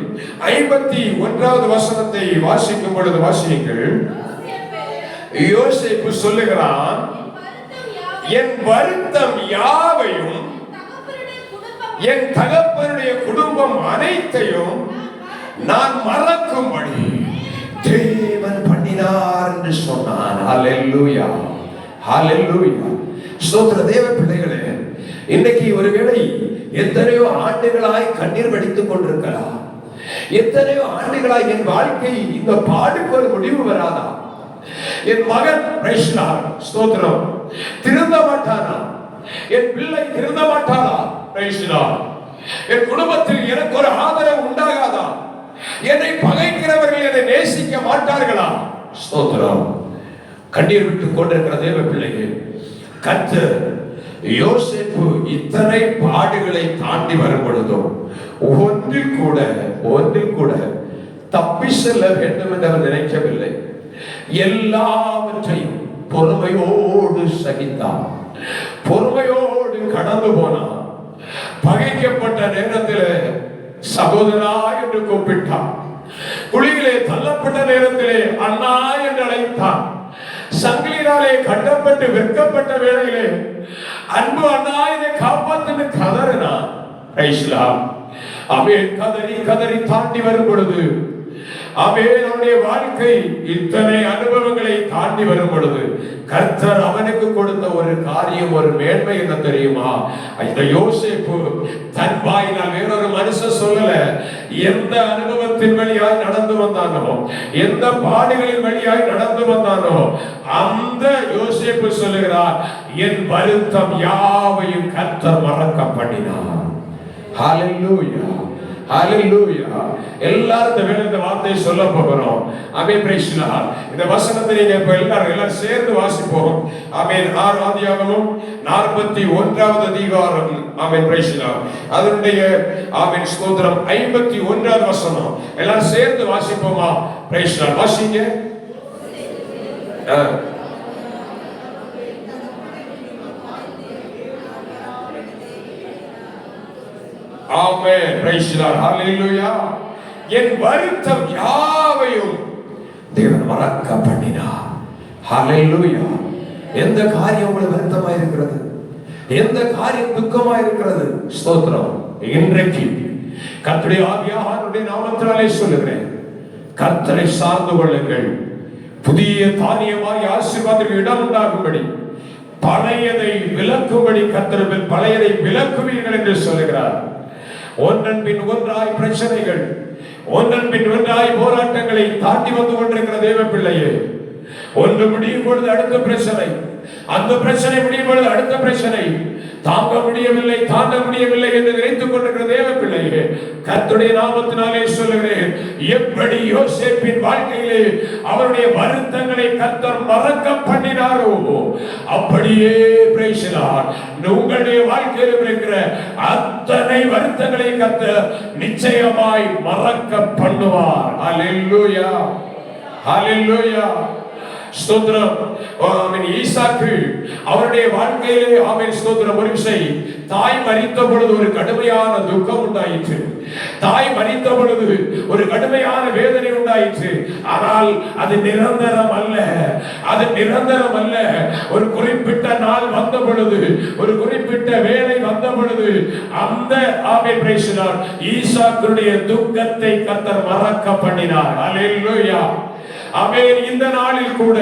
51வது வசனத்தை வாசிக்கும் பொழுது வாசியுங்கள். யோசேப்பு சொல்லுகிறான், என் வருத்தம் யாவையும் என் தகப்பனுடைய குடும்பம் அனைத்தையும் நான் மறக்கும்படி தேவன் பண்ணினார் என்று சொன்னான். ஹல்லேலூயா, ஹல்லேலூயா. ஸ்தோத்திர தேவ பிள்ளைகளே, இன்னைக்கு ஒருவேளை எத்தனையோ ஆண்டுகளாய் கண்ணீர் வடித்துக் கொண்டிருக்கலாம். எத்தனையோ ஆண்டுகளாய் என் வாழ்க்கை இந்த பாடுக்கு ஒரு முடிவு வராதா? என் மகன் ஸ்தோத்திரம் திருந்த மாட்டானா? என் பிள்ளை திருந்த மாட்டாளா? என் குடும்பத்தில் எனக்கு ஒரு ஆதரவு உண்டாகாதா? என்னை பகைக்கிறவர்கள் என்னை நேசிக்க மாட்டார்களா? ஸ்தோத்திரம். கண்ணீர் விட்டுக் கொண்டிருக்கிற தேவ பிள்ளைகள், கர்த்தர் யோசேப்பு இத்தனை பாடுகளை தாண்டி வரும் பொழுதும் ஒன்றில் கூட தப்பி செல்ல வேண்டும் என்று அவர் நினைக்கவில்லை. எல்லாவற்றையும் பொறுமையோடு சகித்தான், பொறுமையோடு கடந்து போனான். பகைக்கப்பட்ட நேரத்தில் சகோதரா என்று கூப்பிட்டான். குழியிலே தள்ளப்பட்ட நேரத்திலே அண்ணா என்று அழைத்தான். சங்கிலினாலே கட்டப்பட்டு வெட்கப்பட்ட வேளையிலே அன்பு அண்ணா என்னை காப்பாற்று கதறினான். அவன் கதறி கதறி தாண்டி வரும் பொழுது, அவனுடைய வாழ்க்கை இத்தனை அனுபவங்களை தாண்டி வரும் பொழுது கர்த்தர் அவனுக்கு கொடுத்த ஒரு காரியம், ஒரு மேன்மை என்ன தெரியுமா? இந்த யோசேப்பு தன் வாயினால் வேறொரு மனுஷன் சொல்லல, எந்த அனுபவத்தின் வழியாய் நடந்து வந்தானோ, எந்த பாடுகளின் வழியாய் நடந்து வந்தானோ, அந்த யோசேப்பு சொல்லுகிறார், என் வருத்தம் யாவையும் கர்த்தர் மறக்க பண்ணினார். ஹல்லேலூயா, ஹல்லேலூயா. எல்லாரும் இந்த வார்த்தையை சொல்ல போகிறோம். ஆமென். Praise the lord. இந்த வசனத்தை நீங்க இப்ப எல்லாரும் சேர்ந்து வாசிப்போம். ஆமென். ஆதியாகமம் 41வது அதிகாரம். ஆமென். Praise the lord. அதனுடைய ஆமென் ஸ்தோத்திரம் 51வது வசனம் எல்லாரும் சேர்ந்து வாசிப்போமா? Price the Lord. வாசிங்க. ஆமென். Praise the lord. ஹல்லேலூயா. என் வருத்தம் யாவையும் தேவன் மறக்க பண்ணினார். ஹல்லேலூயா. எந்த காரியம் உங்களுக்கு வருத்தமா இருக்கிறது, எந்த காரியம் துக்கமா இருக்கிறது, ஸ்தோத்திரம். இன்றைக்கு கர்த்தருடைய ஆவியானவருடைய நாமத்தினாலே சொல்லுகிறேன், கர்த்தரை சார்ந்து கொள்ளுங்கள். புதிய தானியமாய் ஆசீர்வாதத்துக்கு இடம் உண்டாகும்படி, பழையதை விலக்கும்படி கர்த்தர் பழையதை விலக்குவீர்கள் என்று சொல்லுகிறார். ஒன்றன் பின் ஒன்றாய் பிரச்சனைகள், ஒன்றன் பின் ஒன்றாய் போராட்டங்களை தாண்டி வந்து கொண்டிருக்கிற தேவ பிள்ளையே, ஒன்று முடியும் பொழுது அடுத்த பிரச்சனை, அந்த பிரச்சனை முடியும் பொழுது அடுத்த பிரச்சனை, தாங்க முடியவில்லை தாண்ட முடியவில்லை என்று நினைத்துக் கொண்டிருக்கிற தேவ பிள்ளையே, கர்த்தருடைய நாமத்தினாலே சொல்லுகிறேன், எப்படி யோசேப்பின் வாழ்க்கையிலே அவருடைய வருத்தங்களை கர்த்தர் மறக்க பண்ணினாரோ, அப்படியே பிரைஸ்லார் உங்களுடைய வாழ்க்கையில் இருக்கிற அத்தனை வருத்தங்களை கர்த்தர் நிச்சயமாய் மறக்க பண்ணுவார். ஹல்லேலூயா, ஹல்லேலூயா. ஸ்தோத்திரம். ஈசாக்கு அவருடைய வாழ்க்கையிலே ஆமென் ஸ்தோத்திரம். ஒரு விஷயம், தாய் மரித்த பொழுது ஒரு கடுமையான துக்கம் உண்டாயிற்று, தாய் மரித்த பொழுது ஒரு கடுமையான வேதனை உண்டாயிற்று. ஆனால் அது நிரந்தரம் அல்ல, அது நிரந்தரம் அல்ல. ஒரு குறிப்பிட்ட நாள் வந்த பொழுது, ஒரு குறிப்பிட்ட வேலை வந்த பொழுது, அந்த ஆமென் பிரைஸ் தி லார்ட் ஈசாக்குடைய துக்கத்தை கர்த்தர் மறக்க பண்ணினார். ஹல்லேலூயா, ஆமென். இந்த நாளில் கூட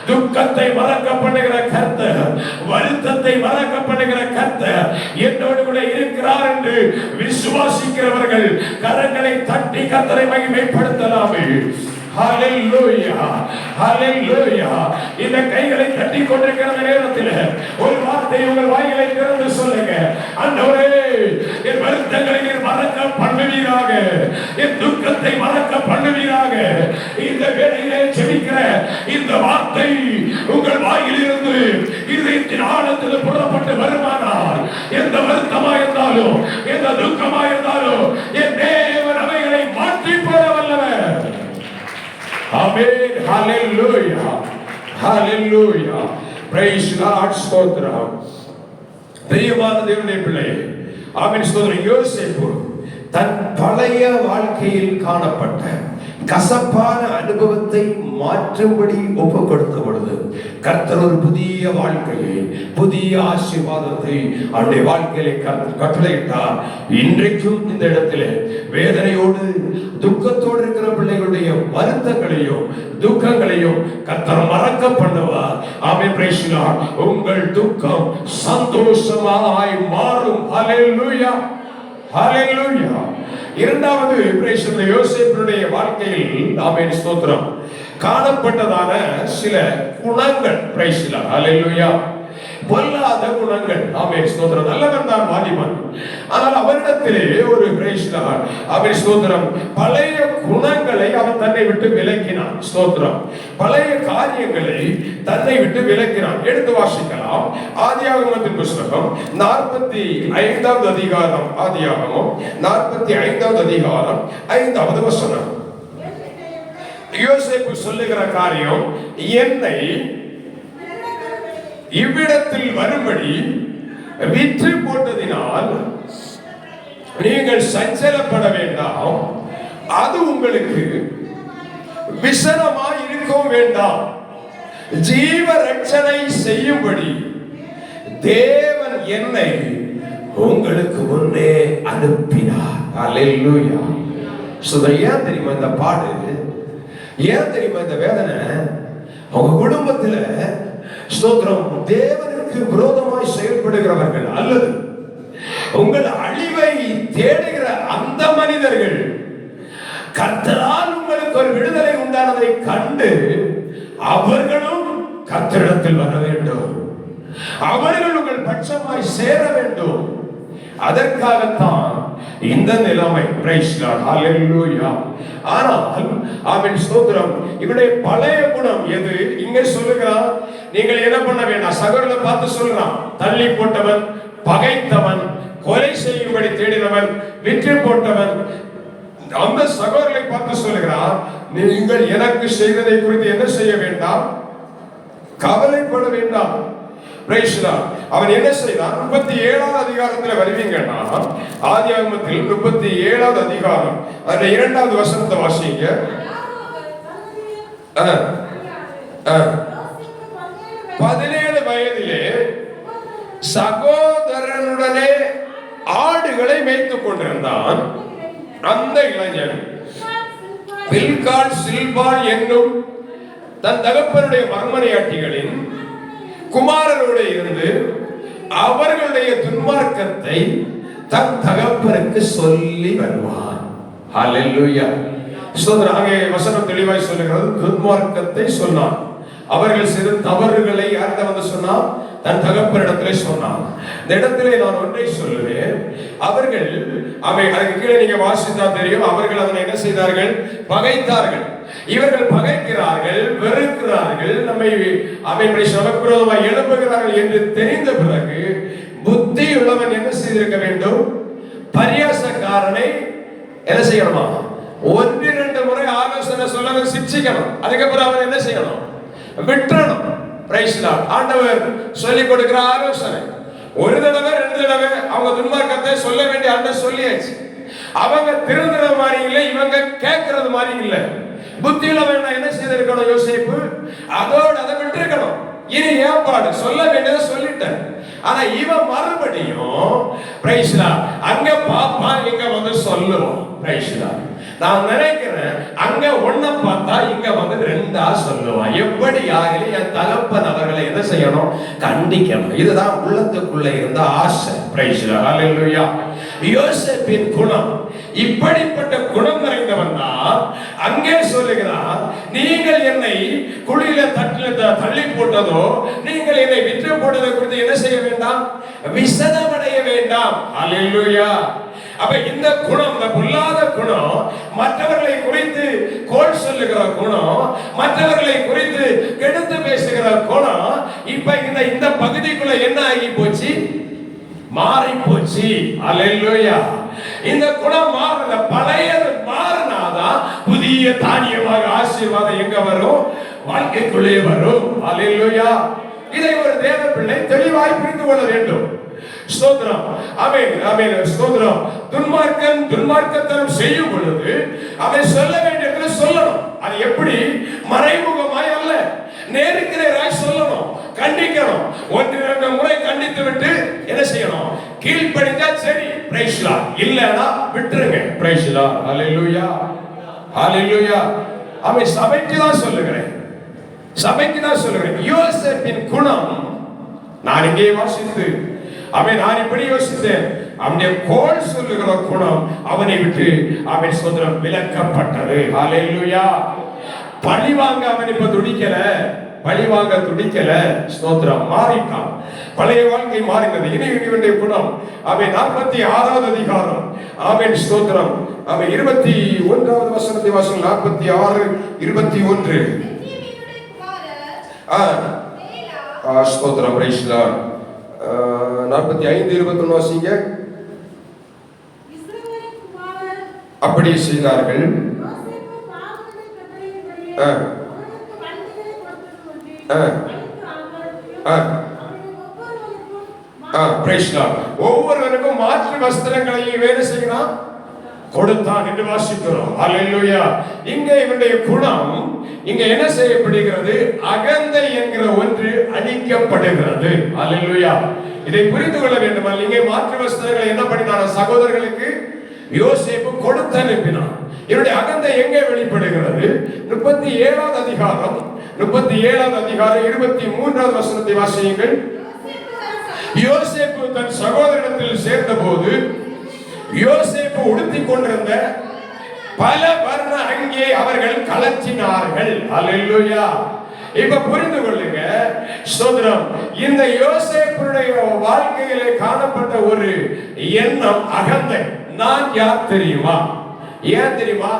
துக்கத்தை மறக்க பண்ணுகிற கர்த்தர், வருத்தத்தை மறக்க பண்ணுகிற கர்த்தர் என்னோடு கூட இருக்கிறார் என்று விசுவாசிக்கிறவர்கள் கரங்களை தட்டி கர்த்தரை மகிமைப்படுத்தலாமே. ஹல்லேலூயா, ஹல்லேலூயா. இந்த கைகளை தட்டி கொண்டிருக்கிற நேரத்தில் ஒரு வார்த்தை உங்கள் வாய்களை திறந்து சொல்லுங்க. ஆண்டவரே, என் வருத்தங்களை நீர் மறக்க பண்ணுவீராக, என் துக்கத்தை மறக்க பண்ணுவீராக. இந்த வேளையிலே ஜெபிக்கிற இந்த வார்த்தை உங்கள் வாயிலிருந்து இதயத்தின் ஆழத்தில் புறப்பட்டு வருமானால், எந்த வருத்தமா இருந்தாலும், எந்த துக்கமா இருந்தாலும், என் தேவன் அவைகளை மாற்றி போட வல்லவர். ஆமென். ஹல்லேலூயா, ஹல்லேலூயா. Praise God. ஸ்தோத்திரம். பிரியமான தேவனுடைய பிள்ளையே, ஆமென் ஸ்தோத்திரம். யோசேப்பு தன் பழைய வாழ்க்கையில் காணப்பட்ட கசப்பான அனுபவத்தை மாற்றும்படி ஒப்பு கொடுத்த பொழுது கர்த்தர் ஒரு புதிய வாழ்க்கையை, புதிய ஆசீர்வாதத்தை அவருடைய வாழ்க்கையிலே கட்டளையிட்டார். இன்றைக்கும் இந்த இடத்திலே வேதனையோடு துக்கத்தோடு இருக்கிற பிள்ளைகளுடைய வருத்தங்களையும் துக்கங்களையும் கர்த்தர் மறக்க பண்ணுவார். ஆமென். Praise the lord. உங்கள் துக்கம் சந்தோஷமாய் மாறும். ஹல்லேலூயா, ஹல்லேலூயா. இரண்டாவது பிரைஸ் தி யோசேப்புடைய வாழ்க்கையில் ஆமென் ஸ்தோத்திரம் காணப்பட்டதான சில குணங்கள். Praise the lord. ஹல்லேலூயா. பொல்லாத குணங்கள். ஆமென் ஸ்தோத்திரம். நல்லவன் தான் வாலிபன், ஆனால் அவரிடத்திலே ஒரு பிரைஸ் தி லார்ட் ஆமென் ஸ்தோத்திரம் பழைய குணங்களை அவன் தன்னை விட்டு விலக்கினான். ஸ்தோத்திரம். பழைய காரியங்களை தன்னை விட்டு விலக்கினான். எடுத்து வாசிக்கலாம். ஆதியாகமத்தின் புத்தகம் 45வது அதிகாரம். ஆதியாகமம் 45வது அதிகாரம் 5வது வசனம். யோசேப்பு சொல்லுகிற காரியம், என்னை இவ்விடத்தில் வரும்படி விற்று போட்டதினால் நீங்கள் சஞ்சலப்பட வேண்டாம், அது உங்களுக்கு விசனமாய் இருக்கவும் வேண்டாம். ஜீவ ரட்சனை செய்யும்படி தேவன் என்னை உங்களுக்கு முன்னே அனுப்பினார். அல்லேலூயா. ஏன் தெரியுமா இந்த பாடு, ஏன் தெரியுமா இந்த வேதனை? உங்க குடும்பத்துல ஸ்தோத்திரம் தேவனுக்கு விரோதமாய் செயல்படுகிறவர்கள் அல்லது உங்கள் அழிவை தேடுகிற அந்த மனிதர்கள் கர்த்தரால் உங்களுக்கு ஒரு விடுதலை உண்டானதை கண்டு அவர்களும் கர்த்தரிடத்தில் வர வேண்டும், அவர்கள் உங்கள் பட்சமாய் சேர வேண்டும். அதற்காகத்தான் இந்த நிலைமை. Praise the lord. ஹல்லேலூயா. ஆனால் ஆமென் ஸ்தோத்திரம் இவருடைய பழைய குணம் எது? இங்கே சொல்லுகிறார், நீங்கள் என்ன பண்ண வேண்டாம். சகோதரனை பார்த்து சொல்றான், தள்ளி போட்டவன், பகைத்தவன், கொலை செய்யும்படி தேடினவன், விற்று போட்டவன். அந்த சகோதரனை பார்த்து சொல்லுகிறார், நீங்கள் எனக்கு செய்ததை குறித்து என்ன செய்ய வேண்டாம், கவலைப்பட வேண்டாம். அவன் என்ன செய்தான்? 37வது அதிகாரத்தில் வருவீங்கன்னா, ஆதியாகமத்தில் 37வது அதிகாரம் அதுல 2வது வசனத்தை வாசிங்க. 17 வயதிலே சகோதரனுடனே ஆடுகளை மேய்த்துக் கொண்டிருந்தான். அந்த இளைஞன் பில்காள் சில்பாள் என்னும் தன் தகப்பனுடைய மர்மனையாட்டிகளின் குமாரரோடு இருந்து அவர்களுடைய துன்மார்க்கத்தை தன் தகப்பனுக்கு சொல்லி வருவான். ஹல்லேலூயா. அங்கே வசனம் தெளிவாய் சொல்லுகிறது, துன்மார்க்கத்தை சொன்னான். அவர்கள் சிறு தவறுகளை யார்கிட்ட வந்து சொன்னான்? தன் தகப்பனிடத்திலே சொன்னான். இந்த இடத்திலே நான் ஒன்றை சொல்லுவேன். அவர்கள் அதுக்கு கீழே நீங்க வாசித்தா தெரியும், அவர்கள் அதனை என்ன செய்தார்கள்? பகைத்தார்கள். இவர்கள் பகைக்கிறார்கள், வெறுக்கிறார்கள், நம்மை சமக்குரோதமாய் எழுப்புகிறார்கள் என்று தெரிந்த பிறகு புத்தி உள்ளவன் என்ன செய்திருக்க வேண்டும்? பரியாசக்காரனை என்ன செய்யணுமா? 1-2 முறை ஆலோசனை சொல்ல சிக்ஷிக்கணும். அதுக்கப்புறம் அவன் என்ன செய்யணும்? விட்டுறணும். ஆண்டவர் சொல்லிக் கொடுக்கிற ஆலோசனை. ஒரு தடவை 2 தடவை அவங்க துன்மார்க்கத்தை சொல்ல வேண்டிய ஆண்டவர் சொல்லியாச்சு. அவங்க திருந்துறது மாதிரி இல்லை, இவங்க கேட்கறது மாதிரி இல்லை. புத்தியில வேணா என்ன செய்திருக்கணும்? யோசேப்பு அதோடு அதை விட்டுருக்கணும். இனி ஏற்பாடு சொல்ல வேண்டியதை சொல்லிட்டேன். ஆனா இவன் மறுபடியும் அங்க பாப்பா இங்க வந்து சொல்லுவோம். நான் நினைக்கிறேன் அங்க ஒண்ண பார்த்தா இங்க வந்து 2ஆ சொல்லுவான். எப்படி ஆகல என் தகப்பன் அவர்களை என்ன செய்யணும்? கண்டிக்கணும். இதுதான் உள்ளத்துக்குள்ள இருந்த ஆசை. ஹல்லேலூயா. யோசேப்பின் குணம் இப்படிப்பட்ட குணம் நிறைந்தவன் தான். அங்கே சொல்லுகிறார், நீங்கள் என்னை குழியில தள்ளி போட்டதோ, நீங்கள் என்னை விற்று போட்டதை குறித்து என்ன செய்ய வேண்டாம்? விசனமடைய வேண்டாம். ஹல்லேலூயா. அப்ப இந்த குணம், இந்த பொல்லாத குணம், மற்றவர்களை குறித்து கோல் சொல்லுகிற குணம், மற்றவர்களை குறித்து கெடுத்து பேசுகிற குணம், இப்ப இந்த பகுதிக்குள்ள என்ன ஆகி போச்சு? மாறி போச்சு. ஹல்லேலூயா. இந்த குணம் மாறல, பழையது மாறினாதான் புதிய தானியமாக ஆசீர்வாதம் எங்க வரும்? வாழ்க்கைக்குள்ளே வரும். ஹல்லேலூயா. இதை ஒரு தேவ பிள்ளை தெளிவாய் புரிந்து கொள்ள வேண்டும். ஸ்தோத்திரம். ஆமென், ஆமென். ஸ்தோத்திரம். துன்மார்க்கத்தனம் செய்யும் பொழுது அவன் சொல்ல வேண்டியதை சொல்லணும். அது எப்படி? மறைமுகமாய் அல்ல, நேருக்கு நேராய் சொல்லணும், கண்டிக்கணும். 1-2 முறை கண்டித்து விட்டு என்ன செய்யணும்? கீழ்ப்படிஞ்சா சரி, பிரைஸ் லார்ட். இல்லனா விட்டுருங்க. Praise lord. ஹல்லேலூயா. ஹல்லேலூயா. அவன் சபைக்கு தான் சொல்லுகிறேன், சபைக்கு தான் சொல்லுகிறேன். யோசேப்பின் குணம் நான் இங்கே வாசித்து நான் இப்படி யோசித்தேன். அவனுடைய கோல் சொல்லுகிற குணம் அவனை விட்டு அவன் சுதந்திரம் விலக்கப்பட்டது. ஹல்லேலூயா. பழிவாங்க அவன் இப்ப துடிக்கல, பழிவாங்க துடிக்கல. ஸ்தோத்திரம். மாறிட்டான். பழைய வாழ்க்கை மாறினது. இனி இவனுடைய குணம் அவன் 46வது அதிகாரம். ஆமென். ஸ்தோத்திரம். அவன் 21வது வசனத்தை வாசல். 46:21. ஸ்தோத்திரம். Price Lord. 45:21 வாசிங்க. அப்படி செய்தார்கள். ஒவ்வொருவருக்கும் மாற்று வஸ்திரங்களை வேலை செய்யலாம் கொடுத்தான் என்று வாசிக்கிறோம். ஹல்லேலூயா. இங்க இவனுடைய குணம் இங்க என்ன செய்யப்படுகிறது? அகந்தை என்கிற ஒன்று அழிக்கப்படுகிறது. ஹல்லேலூயா. இதை புரிந்து கொள்ள வேண்டும். இங்கே மாற்று வஸ்திரங்களை என்ன பண்ணினான்? சகோதரர்களுக்கு யோசேப்பு கொடுத்து அனுப்பினான். இவருடைய அகந்தை எங்கே வெளிப்படுகிறது? 37வது அதிகாரம் 23வது வசனத்தை வாசியுங்கள். யோசேப்பு தன் சகோதரனிடத்தில் சேர்ந்த போது யோசேப்பு உடுத்திக் கொண்டிருந்த பல வர்ண அங்கே அவர்கள் கலற்றினார்கள். ஹல்லேலூயா. இப்ப புரிந்து கொள்ளுங்க. ஸ்தோத்திரம். இந்த யோசேப்புடைய வாழ்க்கையிலே காணப்பட்ட ஒரு எண்ணம் அகந்தை. நான் யார் தெரியுமா? ஏன் தெரியுமா?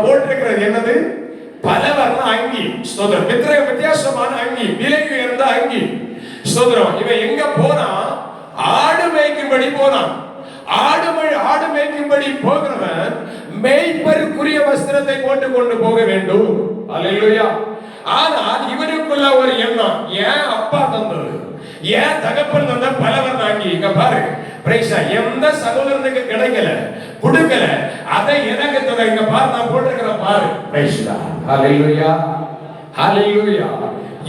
போட்டிருக்கிறது என்னது? பல வர்ண அங்கி. ஸ்தோத்திரம். வித்தியாசமான அங்கி, விலை உயர்ந்த அங்கி. ஸ்தோத்திரம். இவன் எங்க போனா? ஆடு மேய்க்கும்படி போனான். ஆடு மேய்க்கும்படி போகிறவன் மேய்ப்பருக்குரிய வஸ்திரத்தை போட்டுக் கொண்டு போக வேண்டும். அல்லேலூயா. ஆனால் இவனுக்குள்ள ஒரு எண்ணம், ஏன் அப்பா தந்தது, ஏன் தகப்பன் தந்த பலவர் தாங்கி இங்க பாரு பிரைஸா எந்த சகோதரனுக்கு கிடைக்கல கொடுக்கல அதை எனக்கு தர இங்க பாரு நான் போட்டிருக்கிறேன் பாரு பிரைஸா ஹalleluya ஹalleluya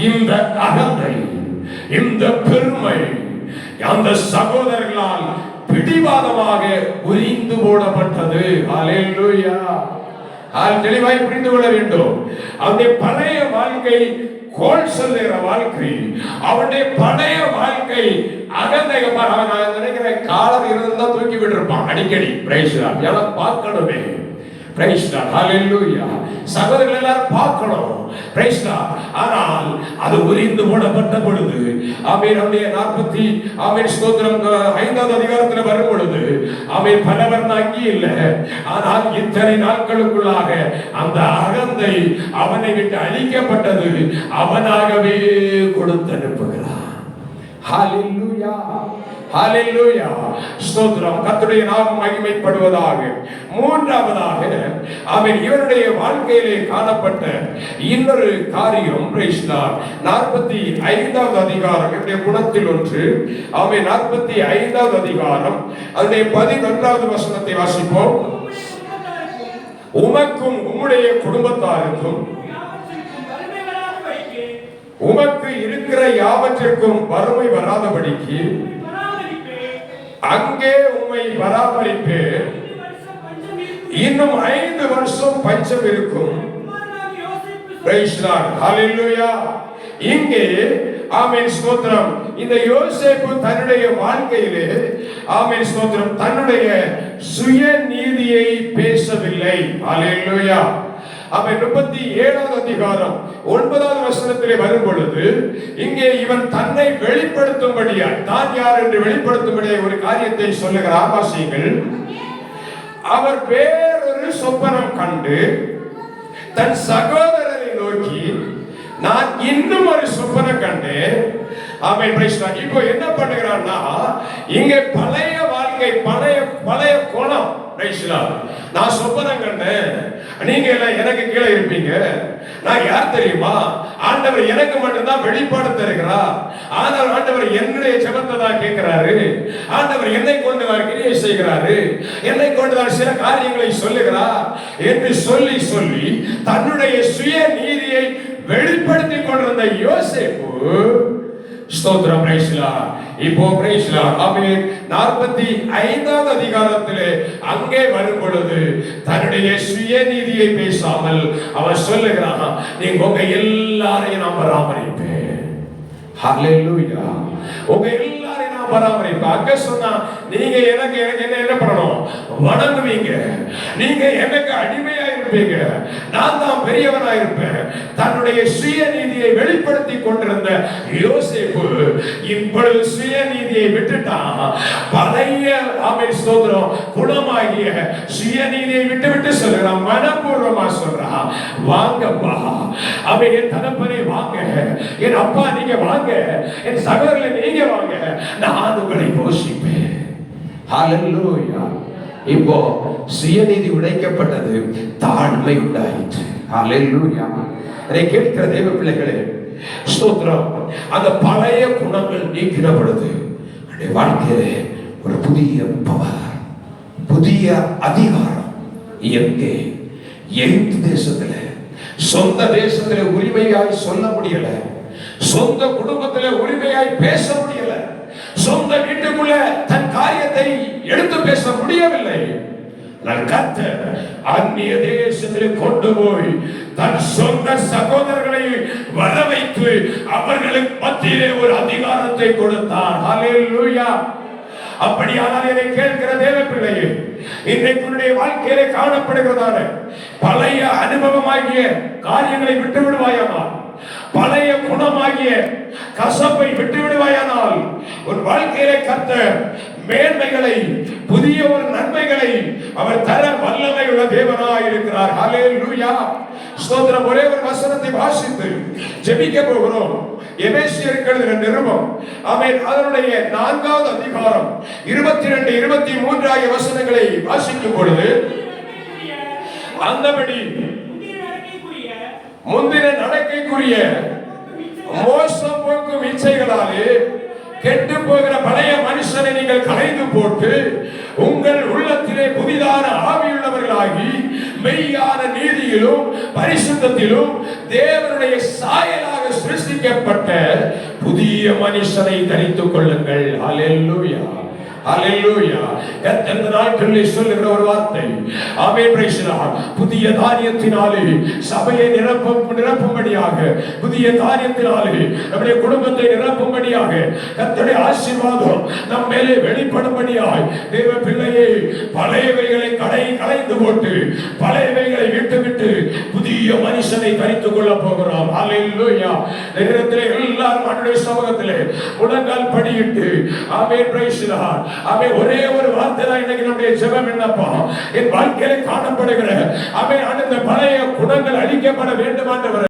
இந்த அகந்தை இந்த பெருமை அந்த சகோதரர்களால் பிடிவாதமாக உரிந்து போடப்பட்டது ஹalleluya தெளிவாய் புரிந்து கொள்ள வேண்டும் அவருடைய பழைய வாழ்க்கை கோல் சொல்லுகிற வாழ்க்கை அவருடைய பழைய வாழ்க்கை அகந்தைகமா நான் நினைக்கிறேன் காலர் இருந்தா தூக்கி விட்டுருப்பான் அடிக்கடி பிரைஸ் எல்லாம் பார்க்கணுமே பிரைஸ் ஹalleluya சகோதரர்கள் எல்லாரும் பார்க்கணும் பிரைஸ் ஆனால் அது உரிந்து போடப்பட்ட பொழுது ஆமென் அவருடைய 40 ஆமென் ஸ்தோத்திரம் 5வது அதிகாரத்தில் வரும் பொழுது ஆமென் பலவர் அங்கே இல்லை ஆனால் இத்தனை நாட்களுக்குள்ளாக அந்த அகந்தை அவனை விட்டு அழிக்கப்பட்டது அவனாகவே கொடுத்து அனுப்புகிறான் ஹalleluya ஹalleluya ஸ்தோத்திரம் கர்த்தருடைய நாமம் மகிமைப்படுவதாக மூன்றாவதாக அவன் இவருடைய வாழ்க்கையிலே காணப்பட்ட இன்னொரு காரியம் பிரைஸ் லார்ட் 45வது அதிகாரம் இவருடைய குணத்தில் ஒன்று அவன் 45வது அதிகாரம் அதனுடைய 11வது வசனத்தை வாசிப்போம் உமக்கும் உம்முடைய குடும்பத்தாருக்கும் உமக்கு இருக்கிற யாவற்றிற்கும் வறுமை வராதபடிக்கு அங்கே உம்மை பராமரிப்பேன் இன்னும் 5 வருஷம் பஞ்சம் இருக்கும் பிரைஸ் லார்ட் ஹalleluya இங்கே ஆமென் ஸ்தோத்திரம் இந்த யோசேப்பு தன்னுடைய வாழ்க்கையிலே ஆமென் ஸ்தோத்திரம் தன்னுடைய சுய நீதியை பேசவில்லை ஹalleluya அவன் 37வது அதிகாரம் 9வது வசனத்திலே வரும் பொழுது இங்கே இவன் தன்னை வெளிப்படுத்தும்படியாய் தான் யார் என்று வெளிப்படுத்தும்படியாய் ஒரு காரியத்தை சொல்லுகிறார் வாசியுங்கள் அவர் வேறொரு சொப்பனம் கண்டு தன் சகோதரரை நோக்கி நான் இன்னும் ஒரு சொப்பனம் கண்டேன் ஆமென் பிரைஸ் லார்ட் இப்போ என்ன பண்ணுகிறான்னா இங்கே பழைய வாழ்க்கை பழைய கோணம் பிரைஸ் லார்ட் நான் சொப்பனம் கண்டேன் நீங்க எல்லாம் எனக்கு கீழே இருப்பீங்க நான் யார் தெரியுமா ஆண்டவர் எனக்கு மட்டும்தான் வெளிப்பாடு தருகிறார் ஆனால் ஆண்டவர் என்னுடைய ஜெபத்தை தான் கேட்கிறாரு ஆண்டவர் என்னை கொண்டு தான் கிரியை செய்கிறாரு என்னை கொண்டு தான் சில காரியங்களை சொல்லுகிறார் என்று சொல்லி சொல்லி தன்னுடைய சுய நீதியை வெளிப்படுத்தி கொண்டிருந்த யோசேப்பு ஸ்தோத்திரம் பிரைஸ் லார்ட் இப்போ பிரைஸ் லார்ட் ஆமென் 45வது அதிகாரத்திலே அங்கே வரும் பொழுது தன்னுடைய சுயநீதியை பேசாமல் அவர் சொல்லுகிறான் நீங்க உங்க எல்லாரையும் நான் பராமரிப்பேன் ஹalleluya உங்க எல்லாரையும் நான் பராமரிப்பேன் அங்க சொன்னா நீங்க எனக்கு என்ன பண்ணணும் வணங்குவீங்க நீங்க எனக்கு அடிமையா இருப்பீங்க நான் தான் பெரியவனா இருப்பேன் தன்னுடைய சுயநீதியை வெளிப்படுத்தி கொண்டிருந்த யோசேப்பு இப்பொழுது சுயநீதியை விட்டுட்டான் பழைய ஆமென் ஸ்தோத்திரம் குணமாகிய சுயநீதியை விட்டு சொல்றான் மனப்பூர்வமா சொல்றான் வாங்கப்பா அவன் என் தகப்பனே வாங்க என் அப்பா நீங்க வாங்க என் சகோதரர்களே நீங்க வாங்க நான் உங்களை போஷிப்பேன் ஹalleluya இப்போ சுயநீதி உடைக்கப்பட்டது தாழ்மை உண்டாயிற்று ஹalleluya இதை கேட்கிற தேவ பிள்ளைகளே ஸ்தோத்திரம் அந்த பழைய குணங்கள் நீக்கிற பொழுது நம்முடைய வாழ்க்கையிலே ஒரு புதிய பவர் புதிய அதிகாரம் எங்கே எந்த தேசத்திலே சொந்த தேசத்திலே உரிமையாய் சொல்ல முடியல சொந்த குடும்பத்திலே உரிமையாய் பேச முடியல சொந்த வீட்டுக்குள்ள தன் காரியத்தை எடுத்து பேச முடியவில்லை கர்த்தர் அந்நிய தேசத்திலே கொண்டு போய் தன் சொந்த சகோதரர்களை வர வைத்து அவர்களுக்கு மத்தியிலே ஒரு அதிகாரத்தை கொடுத்தார் ஹalleluya அப்படியானால் இதை கேட்கிற தேவ பிள்ளையே இன்றைக்கு வாழ்க்கையிலே காணப்படுகிறதான பழைய அனுபவமாகிய காரியங்களை விட்டு விடுவாயானால் பழைய குணமாகிய கசப்பை விட்டு விடுவாயானால் ஒரு வாழ்க்கையிலே கர்த்தர் மேன்மைகளை புதிய ஒரு நன்மைகளை அவர் தர வல்லமை உள்ள தேவனாய் இருக்கிறார் ஹalleluya ஸ்தோத்திரம் ஒரே ஒரு வசனத்தை வாசித்து ஜெபிக்க போகிறோம் எபேசியருக்கு எழுதின நிருபம் ஆமென் அதனுடைய 4வது அதிகாரம் 22 23 ஆகிய வசனங்களை வாசிக்கும் பொழுது அந்தபடி முந்தின நடக்கைக்குரிய மோசம் போக்கும் இச்சைகளாலே கெட்டு போகிற பழைய மனுஷனை நீங்கள் களைந்து போட்டு உங்கள் உள்ளத்திலே புதிதான ஆவியுள்ளவர்களாகி மெய்யான நீதியிலும் பரிசுத்தத்திலும் தேவனுடைய சாயலாக சிருஷ்டிக்கப்பட்ட புதிய மனுஷனை தரித்துக் கொள்ளுங்கள். ஹல்லேலூயா, ஹல்லேலூயா. இந்த நாட்களில் சொல்லுகிற ஒரு வார்த்தை, ஆமென், பிரைஸ் தி லார்ட். புதிய தானியத்தினாலே சபையை நிரப்பும்படியாக, புதிய தானியத்தினாலே நம்முடைய குடும்பத்தை நிரப்பும்படியாக, கர்த்தருடைய ஆசீர்வாதம் நம் மேலே வெளிப்படும்படியாய், தேவ பிள்ளையே, பழையவைகளை களைந்து போட்டு பழையவைகளை விட்டு புதிய மனுஷனை தரித்துக் கொள்ள போகிறோம். ஹல்லேலூயா. நேரத்திலே எல்லாரும் ஆண்டவருடைய சமூகத்திலே முழங்கால் படியிட்டு, ஆமென், பிரைஸ் தி லார்ட். ஆமென். ஒரே ஒரு வார்த்தை தான் இன்னைக்கு நம்முடைய ஜெபம் என்னப்பா, என் வாழ்க்கையில காணப்படுகிற ஆமென் அந்த பழைய குணங்கள் அழிக்கப்பட வேண்டும் ஆண்டவரே.